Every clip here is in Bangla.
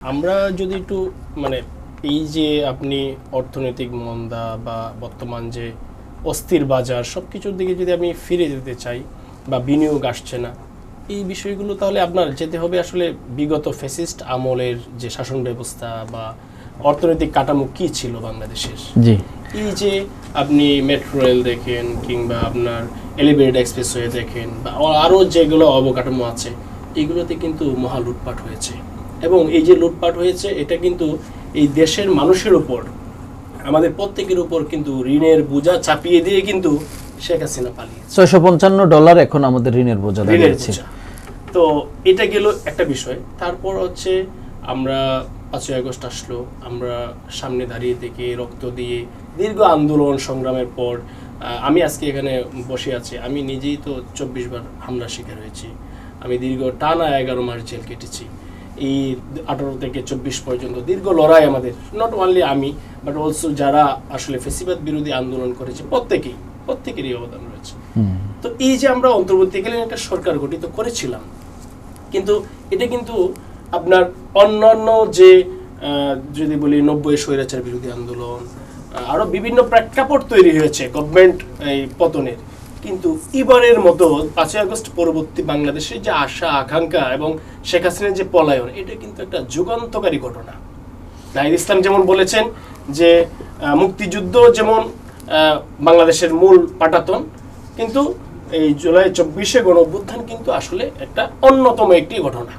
আমরা যদি একটু মানে এই যে আপনি অর্থনৈতিক মন্দা বা বর্তমান যে অস্থির বাজার সব কিছুর দিকে যদি আমি ফিরে যেতে চাই বা বিনিয়োগ আসছে না, এই বিষয়গুলো তাহলে আপনার যেতে হবে আসলে বিগত ফ্যাসিস্ট আমলের যে শাসন ব্যবস্থা বা অর্থনৈতিক কাঠামো কী ছিল বাংলাদেশের। জি, এই যে আপনি মেট্রো রেল দেখেন কিংবা আপনার এলিভেটেড এক্সপ্রেসওয়ে দেখেন বা আরও যেগুলো অবকাঠামো আছে, এগুলোতে কিন্তু মহা লুটপাট হয়েছে। এবং এই যে লুটপাট হয়েছে এটা কিন্তু এই দেশের মানুষের উপর, আমাদের প্রত্যেকের উপর কিন্তু ঋণের বোঝা চাপিয়ে দিয়ে কিন্তু শেখ হাসিনা পালিয়েছে। $655 এখন আমাদের ঋণের বোঝা দাঁড়িয়েছে। তো এটা গেল একটা বিষয়। তারপর হচ্ছে আমরা 5ই আগস্ট আসলো, আমরা সামনে দাঁড়িয়ে থেকে রক্ত দিয়ে দীর্ঘ আন্দোলন সংগ্রামের পর আমি আজকে এখানে বসে আছি। আমি নিজেই তো 24 বার হামলার শিকার হয়েছি। আমি দীর্ঘ টানা 11 মাস জেল কেটেছি। এই 18 থেকে 24 পর্যন্ত দীর্ঘ লড়াই আমাদের, নট অনলি আমি বাট অলসো যারা আসলে ফ্যাসিবাদ বিরোধী আন্দোলন করেছে প্রত্যেকেরই অবদান রয়েছে। তো এই যে আমরা অন্তর্বর্তীকালীন একটা সরকার গঠিত করেছিলাম, কিন্তু এটা কিন্তু আপনার অন্যান্য যে যদি বলি 90 স্বৈরাচার বিরোধী আন্দোলন, আরো বিভিন্ন প্রেক্ষাপট তৈরি হয়েছে গভর্নমেন্ট এই পতনের, কিন্তু এবারের মতো 5ই আগস্ট পরবর্তী বাংলাদেশের যে আশা আকাঙ্ক্ষা এবং শেখ হাসিনার যে পলায়ন, এটা কিন্তু একটা যুগান্তকারী ঘটনা। নাহিদ ইসলাম যেমন বলেছেন যে মুক্তিযুদ্ধ যেমন বাংলাদেশের মূল পাটাতন, কিন্তু এই জুলাই 24 গণ অভ্যুত্থান কিন্তু আসলে একটা অন্যতম একটি ঘটনা।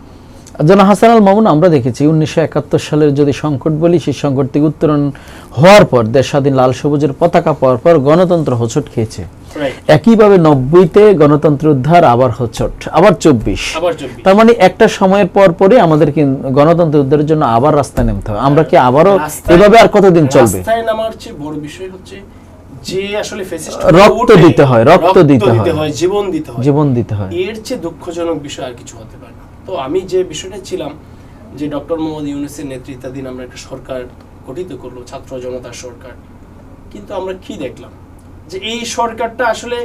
জনাব হাসান আল মামুন, আমরা দেখেছি 1971 সালের যদি সংকট বলি, সেই সংকট থেকে উত্তরণ হওয়ার পর দেশ স্বাধীন লাল সবুজের পতাকা পাওয়ার পর গণতন্ত্র হোঁচট খেয়েছে। একইভাবে 90-তে গণতন্ত্র উদ্ধার, আবার হোঁচট, আবার 24। তার মানে একটা সময়ের পর পরে আমাদের গণতন্ত্র উদ্ধারের জন্য আবার রাস্তায় নামতে হবে। আমরা কি আবারও এভাবে আর কতদিন চলবে? রাস্তায় নামার চেয়ে বড় বিষয় হচ্ছে যে আসলে ফ্যাসিস্ট রক্ত দিতে হয়, জীবন দিতে হয়। এর চেয়ে দুঃখজনক বিষয় আর কিছু হতে পারে না। তো আমি যে বিষয়টা ছিলাম যে ডক্টর মোহাম্মদ ইউনূসের নেতৃত্বাধীন আমরা একটা সরকার গঠিত করলো, ছাত্র জনতার সরকার, কিন্তু আমরা কি দেখলাম যে এই সরকারটা আসলে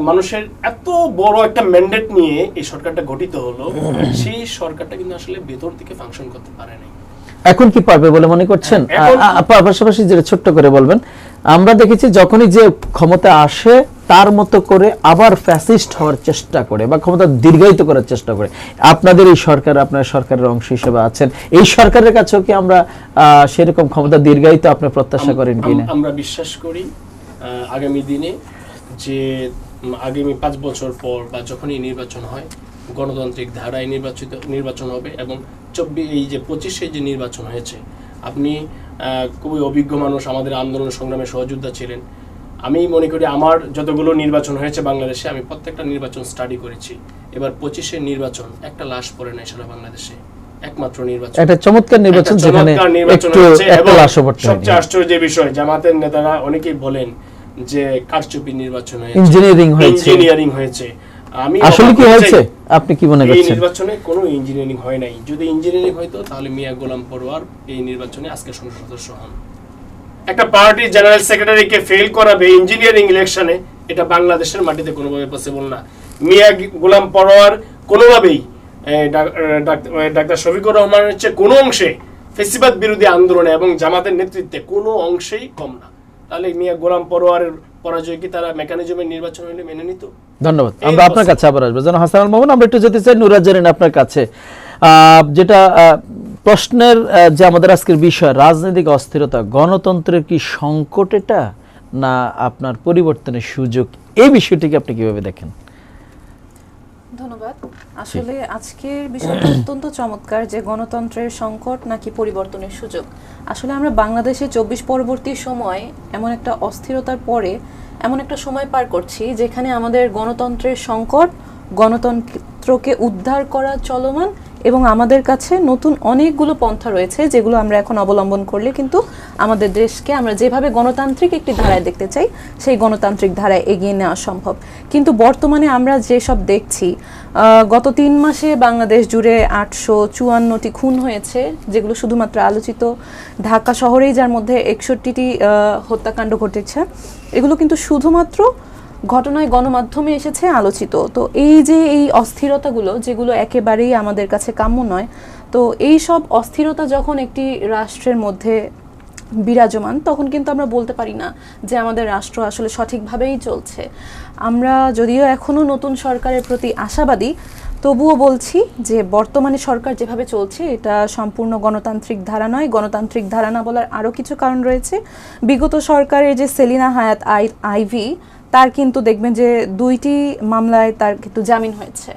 মানুষের এত বড় একটা ম্যান্ডেট নিয়ে এই সরকারটা গঠিত হলো, সেই সরকারটা কিন্তু আসলে ভেতর থেকে ফাংশন করতে পারে নাই। এখন কি পারবে বলে মনে করছেন? পাশাপাশি যেটা ছোট্ট করে বলবেন, আমরা দেখেছি যখনই যে ক্ষমতা আসে তার মতো করে আবার ফ্যাসিস্ট হওয়ার চেষ্টা করে বা ক্ষমতা দীর্ঘায়িত করার চেষ্টা করে। আপনাদের এই সরকার, আপনার সরকারের অংশ হিসেবে আছেন, এই সরকারের কাছেও কি আমরা সেরকম ক্ষমতা দীর্ঘায়িত আপনি প্রত্যাশা করেন কিনা? আমরা বিশ্বাস করি আগামী দিনে যে আগামী 5 বছর পর বা যখনই নির্বাচন হয়, গণতান্ত্রিক ধারায় নির্বাচন হবে এবং এই যে 25-এ যে নির্বাচন হয়েছে, আপনি খুবই অভিজ্ঞ মানুষ, আমাদের আন্দোলন সংগ্রামে সহযোদ্ধা ছিলেন। আমি মনে করি আমার যতগুলো নির্বাচন হয়েছে বাংলাদেশে, আমি প্রত্যেকটা নির্বাচন স্টাডি করেছি। এবার 25-এর নির্বাচন একটা লাশ পড়ে নাই সারা বাংলাদেশে, একমাত্র নির্বাচন, একটা চমৎকার নির্বাচন, যেখানে একটু একটা লাশও পড়তে হয়নি। সবচেয়ে আশ্চর্যের বিষয়, জামাতের নেতারা অনেকেই বলেন যে কারচুপি নির্বাচন হয়েছে, ইঞ্জিনিয়ারিং হয়েছে। আমি আসলে কি হয়েছে, আপনি কি মনে করছেন? এই নির্বাচনে কোনো ইঞ্জিনিয়ারিং হয় নাই। যদি ইঞ্জিনিয়ারিং হয়তো তাহলে মিয়া গোলাম পরোয়ার এই নির্বাচনে আজকে সংসদ সদস্য হন। একটা পার্টির জেনারেল সেক্রেটারিকে ফেল করাবে ইঞ্জিনিয়ারিং ইলেকশনে, এটা বাংলাদেশের মাটিতে কোনোভাবে পসিবল না। মিয়া গোলাম পরোয়ার কোনোভাবেই ডাক্তার শফিকুর রহমানের চেয়ে কোনো অংশে ফ্যাসিবাদ বিরোধী আন্দোলনে এবং জামাতের নেতৃত্বে কোনো অংশেই কম না। তাহলে মিয়া গোলাম পরোয়ারের পরাজয় কি তারা মেকানিজমের নির্বাচন হলে মেনে নিত? ধন্যবাদ। আমরা আপনার কাছে আবার আসবো জনাব হাসান আল মামুন। আমরা একটু যেতে চাই নুরাজ জারিন আপনার কাছে। যেটা প্রশ্নের যে আমাদের আজকের বিষয়, রাজনৈতিক অস্থিরতা, গণতন্ত্রের কি সংকট এটা, না আপনার পরিবর্তনের সুযোগ, এই বিষয়টিকে আপনি কিভাবে দেখেন? ধন্যবাদ। আসলে আজকের বিষয়টা অত্যন্ত চমৎকার, যে গণতন্ত্রের সংকট নাকি পরিবর্তনের সুযোগ। আসলে আমরা বাংলাদেশে 24 পরবর্তী সময় এমন একটা অস্থিরতার পরে এমন একটা সময় পার করছি যেখানে আমাদের গণতন্ত্রের সংকট, গণতন্ত্রকে উদ্ধার করা চলমান, এবং আমাদের কাছে নতুন অনেকগুলো পন্থা রয়েছে যেগুলো আমরা এখন অবলম্বন করলে কিন্তু আমাদের দেশকে আমরা যেভাবে গণতান্ত্রিক একটি ধারায় দেখতে চাই সেই গণতান্ত্রিক ধারায় এগিয়ে নেওয়া সম্ভব। কিন্তু বর্তমানে আমরা যেসব দেখছি, গত 3 মাসে বাংলাদেশ জুড়ে 854টি খুন হয়েছে, যেগুলো শুধুমাত্র আলোচিত ঢাকা শহরেই, যার মধ্যে 61টি হত্যাকাণ্ড ঘটেছে। এগুলো কিন্তু শুধুমাত্র ঘটনায় গণমাধ্যমে এসেছে, আলোচিত। তো এই যে এই অস্থিরতাগুলো, যেগুলো একেবারেই আমাদের কাছে কাম্য নয়, তো এই সব অস্থিরতা যখন একটি রাষ্ট্রের মধ্যে বিরাজমান, তখন কিন্তু আমরা বলতে পারি না যে আমাদের রাষ্ট্র আসলে সঠিকভাবেই চলছে। আমরা যদিও এখনো নতুন সরকারের প্রতি আশাবাদী, তবুও বলছি যে বর্তমানে সরকার যেভাবে চলছে এটা সম্পূর্ণ গণতান্ত্রিক ধারা নয়। গণতান্ত্রিক ধারা না বলার আরও কিছু কারণ রয়েছে। বিগত সরকারের যে সেলিনা হায়াৎ আইভি, তার কিন্তু দেখবেন যে 2টি মামলায় তার কিন্তু জামিন হয়েছে।